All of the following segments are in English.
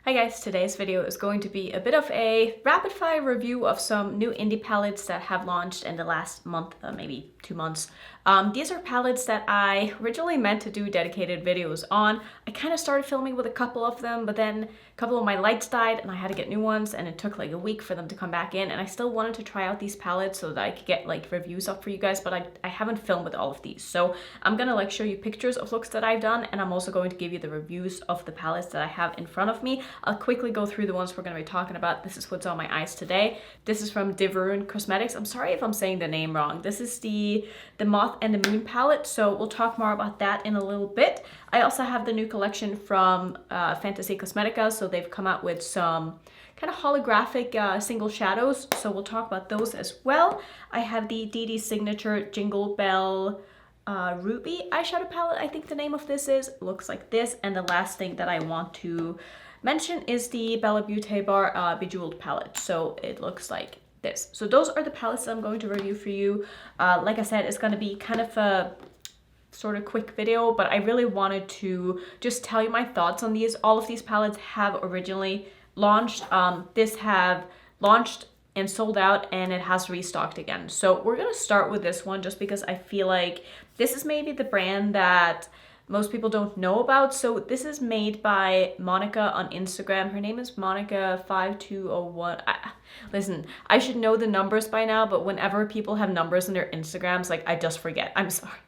Hi guys, today's video is going to be a bit of a rapid fire review of some new indie palettes that have launched in the last month, maybe 2 months. These are palettes that I originally meant to do dedicated videos on. I kind of started filming with a couple of them, but then a couple of my lights died and I had to get new ones, and it took like a week for them to come back in, and I still wanted to try out these palettes so that I could get like reviews up for you guys, but I haven't filmed with all of these. So I'm gonna like show you pictures of looks that I've done, and I'm also going to give you the reviews of the palettes that I have in front of me. I'll quickly go through the ones we're going to be talking about. This is what's on my eyes today. This is from Dieverune Cosmetics. I'm sorry if I'm saying the name wrong. This is the Moth and the Moon palette, so we'll talk more about that in a little bit. I also have the new collection from Fantasy Cosmetica, so they've come out with some kind of holographic single shadows, so we'll talk about those as well. I have the DD Signature Jingle Bell Ruby eyeshadow palette, I think the name of this is. It looks like this. And the last thing that I want to mention is the Beaute Bar Bejeweled palette. So it looks like this. So those are the palettes that I'm going to review for you. Like I said, it's going to be kind of a sort of quick video, but I really wanted to just tell you my thoughts on these. All of these palettes have originally launched. This have launched and sold out, and it has restocked again. So we're gonna start with this one just because I feel like this is maybe the brand that most people don't know about. So this is made by Monica on Instagram. Her name is Monica5201. Listen, I should know the numbers by now, but whenever people have numbers in their Instagrams, like I just forget. I'm sorry.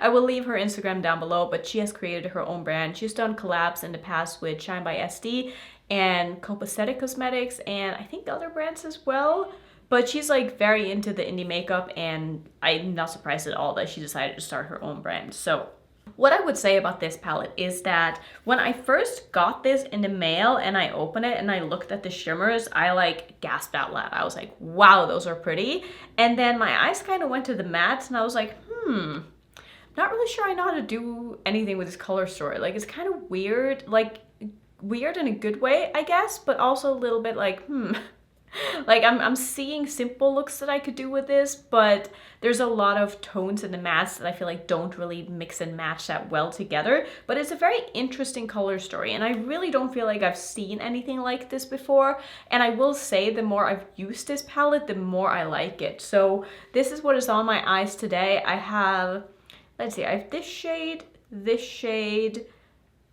I will leave her Instagram down below, but she has created her own brand. She's done collabs in the past with Shine by SD and Cosmetica Cosmetics, and I think other brands as well. But she's like very into the indie makeup, and I'm not surprised at all that she decided to start her own brand. So what I would say about this palette is that when I first got this in the mail and I opened it and I looked at the shimmers, I like gasped out loud. I was like, wow, those are pretty. And then my eyes kind of went to the mattes and I was like, not really sure I know how to do anything with this color story. Like, it's kind of weird, like weird in a good way, I guess, but also a little bit like, like I'm seeing simple looks that I could do with this, but there's a lot of tones in the mattes that I feel like don't really mix and match that well together. But it's a very interesting color story, and I really don't feel like I've seen anything like this before. And I will say, the more I've used this palette, the more I like it. So this is what is on my eyes today. I have, let's see, I have this shade, this shade,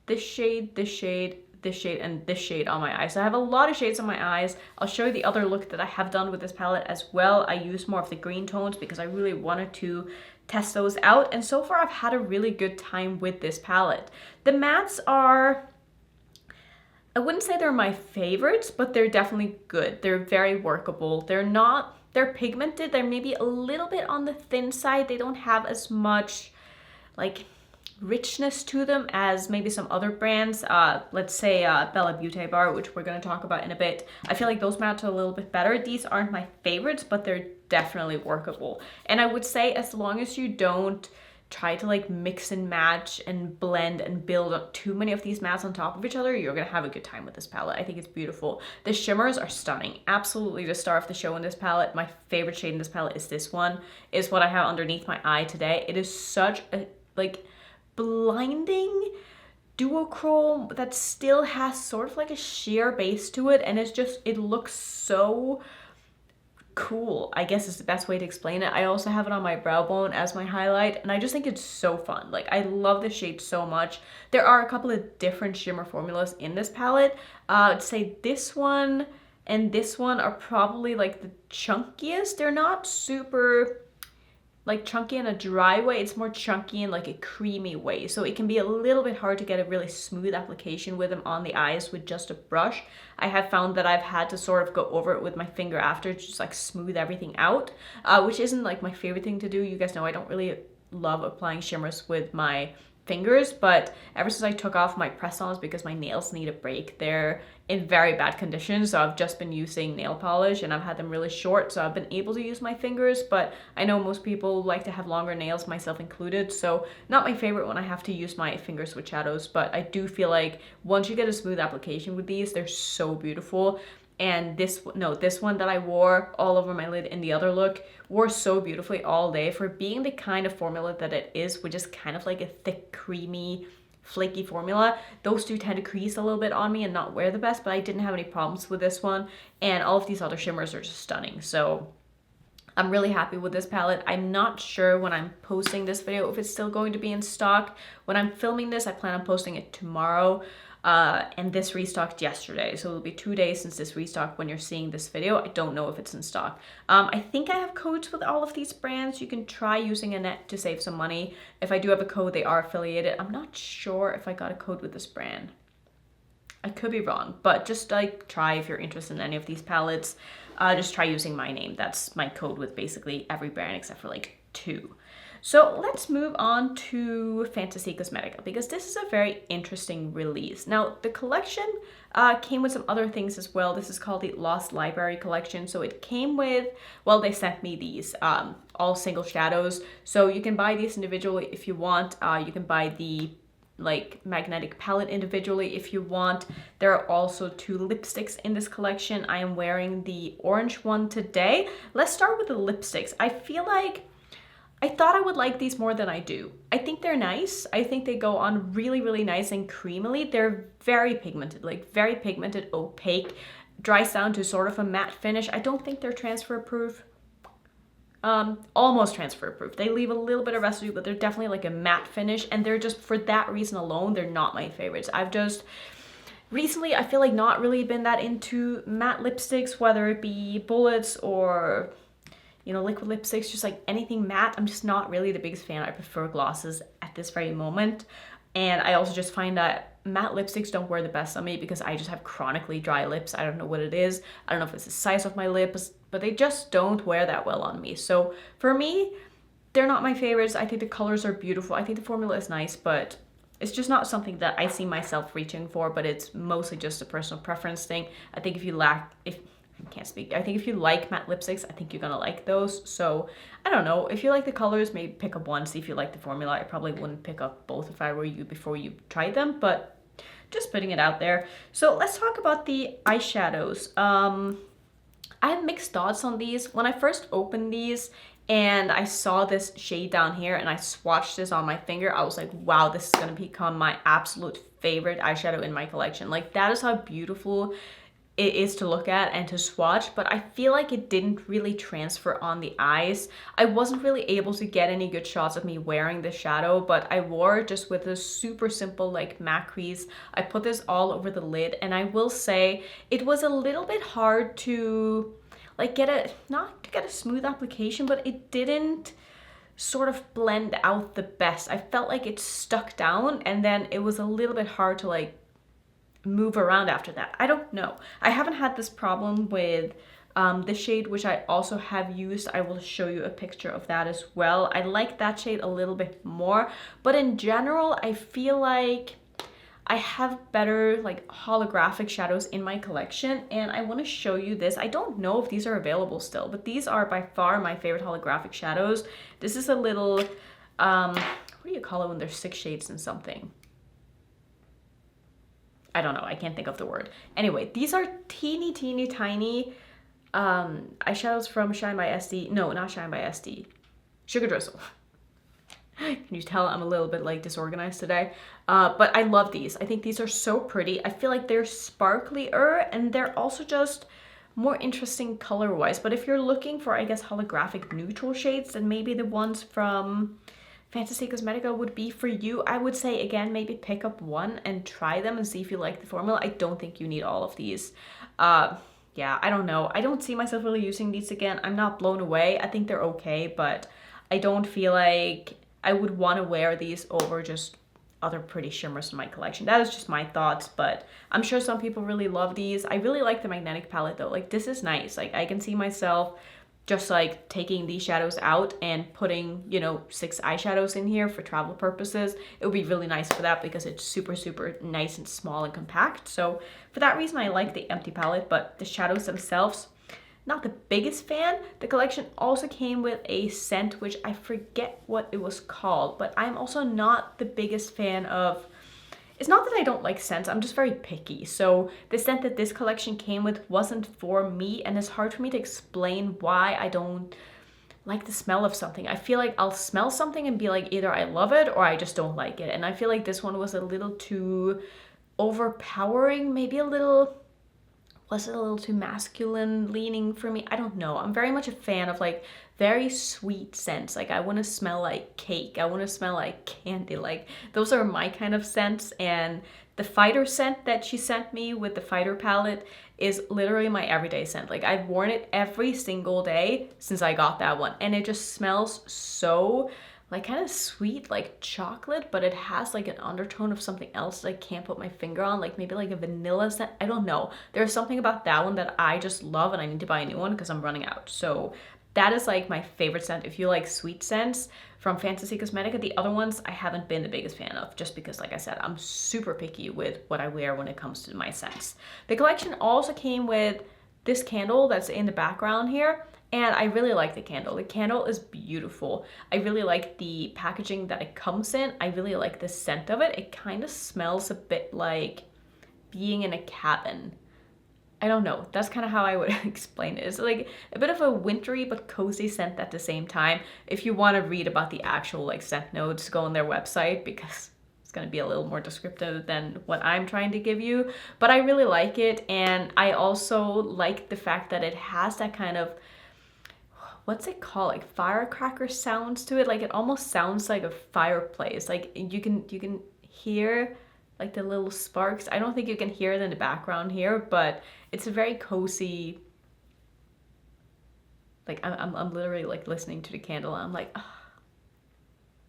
this shade, this shade, this shade, and this shade on my eyes. So I have a lot of shades on my eyes. I'll show you the other look that I have done with this palette as well. I use more of the green tones because I really wanted to test those out, and so far I've had a really good time with this palette. The mattes are, I wouldn't say they're my favorites, but they're definitely good. They're very workable. They're pigmented. They're maybe a little bit on the thin side. They don't have as much like richness to them as maybe some other brands. Let's say Beaute Bar, which we're going to talk about in a bit. I feel like those mattes are a little bit better. These aren't my favorites, but they're definitely workable. And I would say, as long as you don't try to like mix and match and blend and build up too many of these mattes on top of each other, you're gonna have a good time with this palette. I think it's beautiful. The shimmers are stunning. Absolutely the star of the show in this palette. My favorite shade in this palette is this one. Is what I have underneath my eye today. It is such a like blinding duochrome that still has sort of like a sheer base to it, and it's just, it looks so cool, I guess is the best way to explain it. I also have it on my brow bone as my highlight, and I just think it's so fun. Like, I love the shade so much. There are a couple of different shimmer formulas in this palette. I'd say this one and this one are probably like the chunkiest. They're not super like chunky in a dry way. It's more chunky in like a creamy way, so it can be a little bit hard to get a really smooth application with them on the eyes with just a brush. I have found that I've had to sort of go over it with my finger after to just like smooth everything out, which isn't like my favorite thing to do. You guys know I don't really love applying shimmers with my fingers, but ever since I took off my press-ons because my nails need a break, they're in very bad condition, so I've just been using nail polish, and I've had them really short, so I've been able to use my fingers. But I know most people like to have longer nails, myself included, so not my favorite when I have to use my fingers with shadows. But I do feel like once you get a smooth application with these, they're so beautiful. And this one that I wore all over my lid in the other look wore so beautifully all day for being the kind of formula that it is, which is kind of like a thick, creamy flaky formula, those do tend to crease a little bit on me and not wear the best, but I didn't have any problems with this one. And all of these other shimmers are just stunning. So I'm really happy with this palette. I'm not sure when I'm posting this video if it's still going to be in stock. When I'm filming this, I plan on posting it tomorrow. And this restocked yesterday, so it'll be 2 days since this restocked when you're seeing this video. I don't know if it's in stock. I think I have codes with all of these brands. You can try using Annette to save some money. If I do have a code, they are affiliated. I'm not sure if I got a code with this brand. I could be wrong, but just like try if you're interested in any of these palettes. Just try using my name. That's my code with basically every brand except for like 2. So let's move on to Fantasy Cosmetica, because this is a very interesting release. Now, the collection came with some other things as well. This is called the Lost Library collection. So it came with, well, they sent me these, all single shadows. So you can buy these individually if you want. You can buy the like magnetic palette individually if you want. There are also 2 lipsticks in this collection. I am wearing the orange one today. Let's start with the lipsticks. I feel like I thought I would like these more than I do. I think they're nice. I think they go on really, really nice and creamily. They're very pigmented, like very pigmented, opaque, dries down to sort of a matte finish. I don't think they're transfer proof. Almost transfer proof. They leave a little bit of residue, but they're definitely like a matte finish. And they're just, for that reason alone, they're not my favorites. I've just, recently, I feel like not really been that into matte lipsticks, whether it be bullets or, you know, liquid lipsticks, just like anything matte. I'm just not really the biggest fan. I prefer glosses at this very moment. And I also just find that matte lipsticks don't wear the best on me because I just have chronically dry lips. I don't know what it is. I don't know if it's the size of my lips, but they just don't wear that well on me. So for me, they're not my favorites. I think the colors are beautiful. I think the formula is nice, but it's just not something that I see myself reaching for, but it's mostly just a personal preference thing. I think if you lack, I can't speak. I think if you like matte lipsticks, I think you're gonna like those. So I don't know. If you like the colors, maybe pick up one, see if you like the formula. I probably wouldn't pick up both if I were you before you tried them, but just putting it out there. So let's talk about the eyeshadows. I have mixed thoughts on these. When I first opened these and I saw this shade down here and I swatched this on my finger, I was like, wow, this is gonna become my absolute favorite eyeshadow in my collection. Like, that is how beautiful it is to look at and to swatch, but I feel like it didn't really transfer on the eyes. I wasn't really able to get any good shots of me wearing the shadow, but I wore it just with a super simple like MAC crease. I put this all over the lid, and I will say it was a little bit hard to like not to get a smooth application, but it didn't sort of blend out the best. I felt like it stuck down, and then it was a little bit hard to like move around after that. I don't know. I haven't had this problem with the shade, which I also have used. I will show you a picture of that as well. I like that shade a little bit more, but in general, I feel like I have better like holographic shadows in my collection, and I want to show you this. I don't know if these are available still, but these are by far my favorite holographic shadows. This is a little, what do you call it when there's 6 shades in something? I don't know, I can't think of the word. Anyway, these are teeny tiny eyeshadows from Shine by SD. No, not Shine by SD. Sugar Drizzle. Can you tell I'm a little bit like disorganized today? But I love these. I think these are so pretty. I feel like they're sparklier, and they're also just more interesting color-wise. But if you're looking for, I guess, holographic neutral shades, then maybe the ones from Fantasy Cosmetica would be for you. I would say, again, maybe pick up one and try them and see if you like the formula. I don't think you need all of these. Yeah, I don't know. I don't see myself really using these again. I'm not blown away. I think they're okay, but I don't feel like I would want to wear these over just other pretty shimmers in my collection. That is just my thoughts, but I'm sure some people really love these. I really like the magnetic palette though. Like, this is nice. Like, I can see myself just like taking these shadows out and putting, you know, 6 eyeshadows in here for travel purposes. It would be really nice for that because it's super nice and small and compact. So for that reason, I like the empty palette, but the shadows themselves, not the biggest fan. The collection also came with a scent, which I forget what it was called, but I'm also not the biggest fan of, it's not that I don't like scents, I'm just very picky. So the scent that this collection came with wasn't for me, and it's hard for me to explain why I don't like the smell of something. I feel like I'll smell something and be like, either I love it or I just don't like it. And I feel like this one was a little too overpowering, maybe a little, was it a little too masculine leaning for me? I don't know. I'm very much a fan of like very sweet scents. Like I want to smell like cake. I want to smell like candy. Like those are my kind of scents. And the Fighter scent that she sent me with the Fighter palette is literally my everyday scent. Like I've worn it every single day since I got that one. And it just smells so like kind of sweet, like chocolate, but it has like an undertone of something else that I can't put my finger on, like maybe like a vanilla scent. I don't know. There's something about that one that I just love, and I need to buy a new one because I'm running out. So that is like my favorite scent. If you like sweet scents from Fantasy Cosmetica, the other ones I haven't been the biggest fan of, just because, like I said, I'm super picky with what I wear when it comes to my scents. The collection also came with this candle that's in the background here. And I really like the candle. The candle is beautiful. I really like the packaging that it comes in. I really like the scent of it. It kind of smells a bit like being in a cabin. I don't know. That's kind of how I would explain it. It's like a bit of a wintry but cozy scent at the same time. If you want to read about the actual like scent notes, go on their website because it's going to be a little more descriptive than what I'm trying to give you. But I really like it. And I also like the fact that it has that kind of, what's it called, like firecracker sounds to it. Like it almost sounds like a fireplace. Like you can hear like the little sparks. I don't think you can hear it in the background here, but it's a very cozy, like I'm literally like listening to the candle and I'm like, oh.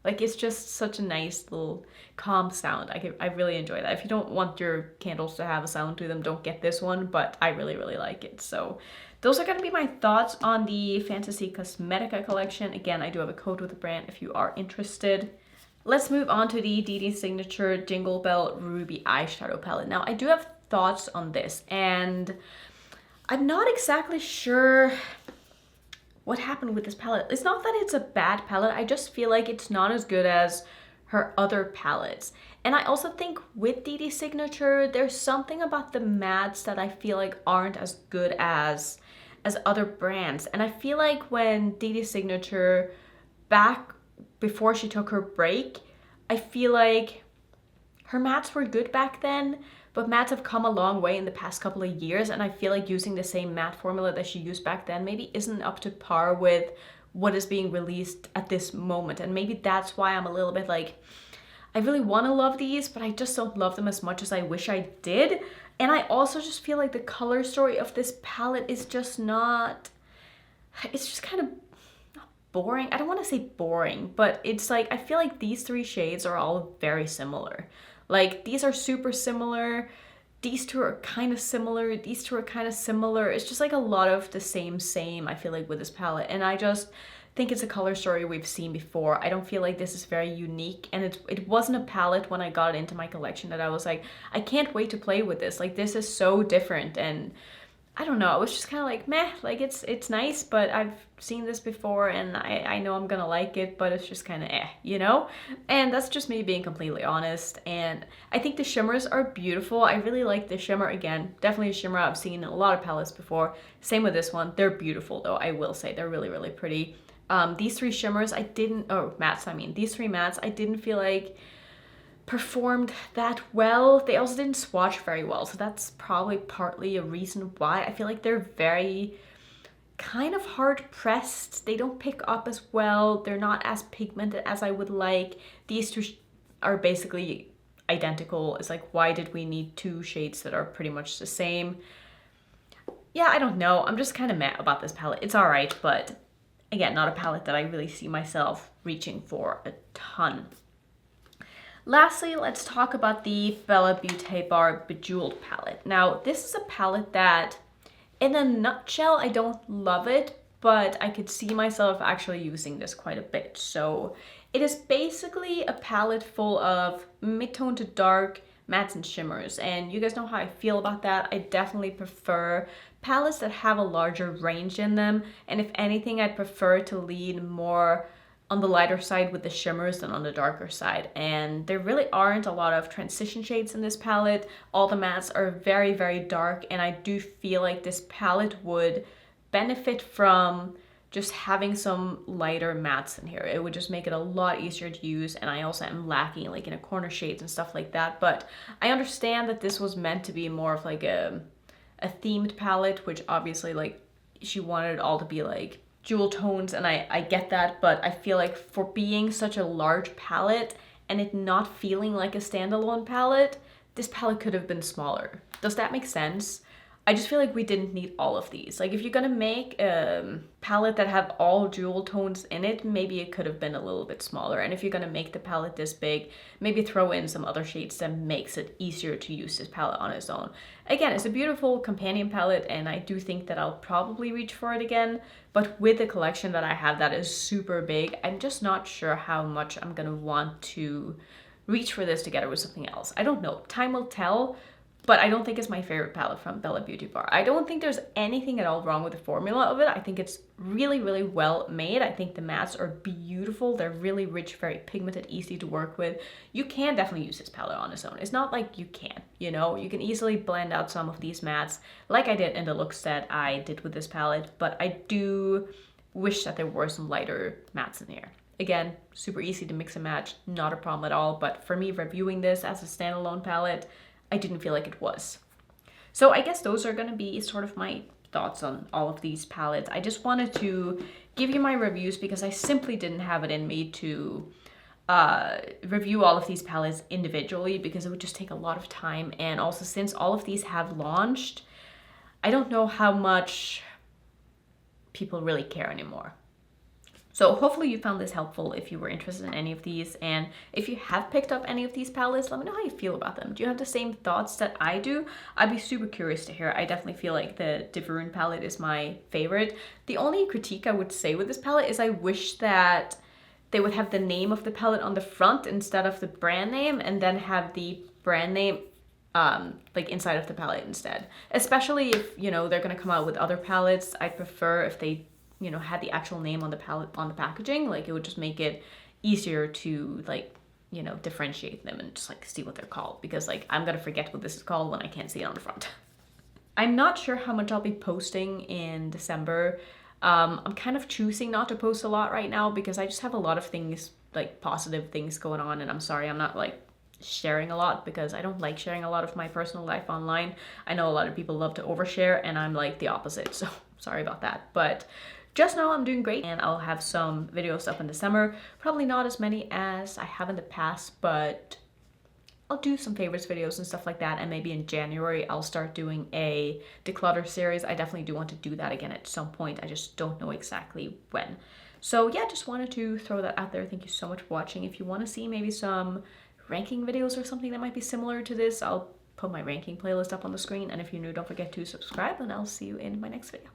Like it's just such a nice little calm sound. I really enjoy that. If you don't want your candles to have a sound to them, don't get this one, but I really like it. So those are going to be my thoughts on the Fantasy Cosmetica collection. Again, I do have a code with the brand if you are interested. Let's move on to the DD Signature Jingle Bell Ruby Eyeshadow Palette. Now, I do have thoughts on this, and I'm not exactly sure what happened with this palette. It's not that it's a bad palette. I just feel like it's not as good as her other palettes. And I also think with DD Signature, there's something about the mattes that I feel like aren't as good as other brands. And I feel like when DD Signature, back before she took her break, I feel like her mattes were good back then, but mattes have come a long way in the past couple of years, and I feel like using the same matte formula that she used back then maybe isn't up to par with what is being released at this moment. And maybe that's why I'm a little bit like, I really want to love these, but I just don't love them as much as I wish I did. And I also just feel like the color story of this palette is just not, it's just kind of boring. I don't want to say boring, but it's like, I feel like these three shades are all very similar. Like these are super similar. These two are kind of similar. These two are kind of similar. It's just like a lot of the same, I feel like, with this palette. And I just think it's a color story we've seen before. I don't feel like this is very unique, and it wasn't a palette when I got it into my collection that I was like, I can't wait to play with this. Like this is so different, and I don't know, I was just kind of like, meh, like it's nice, but I've seen this before and I know I'm gonna like it, but it's just kind of you know? And that's just me being completely honest. And I think the shimmers are beautiful. I really like the shimmer. Again, definitely a shimmer I've seen in a lot of palettes before. Same with this one. They're beautiful though, I will say. They're really pretty. These three shimmers mattes, I mean. These three mattes I didn't feel like performed that well. They also didn't swatch very well, so that's probably partly a reason why. I feel like they're very kind of hard pressed. They don't pick up as well. They're not as pigmented as I would like. These two are basically identical. It's like, why did we need two shades that are pretty much the same? Yeah, I don't know. I'm just kind of meh about this palette. It's alright, but again, not a palette that I really see myself reaching for a ton. Lastly, let's talk about the Bella Beaute Bar Bejeweled palette. Now, this is a palette that, in a nutshell, I don't love it, but I could see myself actually using this quite a bit. So it is basically a palette full of mid-tone to dark mattes and shimmers, and you guys know how I feel about that. I definitely prefer palettes that have a larger range in them, and if anything, I'd prefer to lean more on the lighter side with the shimmers than on the darker side. And there really aren't a lot of transition shades in this palette. All the mattes are very dark, and I do feel like this palette would benefit from just having some lighter mattes in here. It would just make it a lot easier to use, and I also am lacking like in a corner shades and stuff like that. But I understand that this was meant to be more of like a themed palette, which obviously like she wanted it all to be like jewel tones, and I get that, but I feel like for being such a large palette and it not feeling like a standalone palette, this palette could have been smaller. Does that make sense? I just feel like we didn't need all of these. Like if you're gonna make a palette that have all jewel tones in it, maybe it could have been a little bit smaller. And if you're gonna make the palette this big, maybe throw in some other shades that makes it easier to use this palette on its own. Again, it's a beautiful companion palette, and I do think that I'll probably reach for it again. But with the collection that I have that is super big, I'm just not sure how much I'm gonna want to reach for this together with something else. I don't know. Time will tell. But I don't think it's my favorite palette from Beaute Bar. I don't think there's anything at all wrong with the formula of it. I think it's really, really well made. I think the mattes are beautiful. They're really rich, very pigmented, easy to work with. You can definitely use this palette on its own. It's not like you can't, you know? You can easily blend out some of these mattes like I did in the looks that I did with this palette. But I do wish that there were some lighter mattes in here. Again, super easy to mix and match, not a problem at all. But for me, reviewing this as a standalone palette, I didn't feel like it was. So I guess those are gonna be sort of my thoughts on all of these palettes. I just wanted to give you my reviews because I simply didn't have it in me to review all of these palettes individually because it would just take a lot of time. And also since all of these have launched, I don't know how much people really care anymore. So hopefully you found this helpful if you were interested in any of these, and if you have picked up any of these palettes, let me know how you feel about them. Do you have the same thoughts that I do? I'd be super curious to hear. I definitely feel like the Dieverune palette is my favorite. The only critique I would say with this palette is I wish that they would have the name of the palette on the front instead of the brand name, and then have the brand name like inside of the palette instead. Especially if, you know, they're gonna come out with other palettes. I'd prefer if they, you know, had the actual name on the palette on the packaging. Like it would just make it easier to like, you know, differentiate them and just like see what they're called, because like I'm gonna forget what this is called when I can't see it on the front. I'm not sure how much I'll be posting in December. I'm kind of choosing not to post a lot right now because I just have a lot of things, like positive things going on, and I'm sorry I'm not like sharing a lot because I don't like sharing a lot of my personal life online. I know a lot of people love to overshare, and I'm like the opposite, so sorry about that. But just know I'm doing great, and I'll have some videos up in December. Probably not as many as I have in the past, but I'll do some favorites videos and stuff like that, and maybe in January I'll start doing a declutter series. I definitely do want to do that again at some point. I just don't know exactly when. So yeah, just wanted to throw that out there. Thank you so much for watching. If you want to see maybe some ranking videos or something that might be similar to this, I'll put my ranking playlist up on the screen. And if you're new, don't forget to subscribe, and I'll see you in my next video.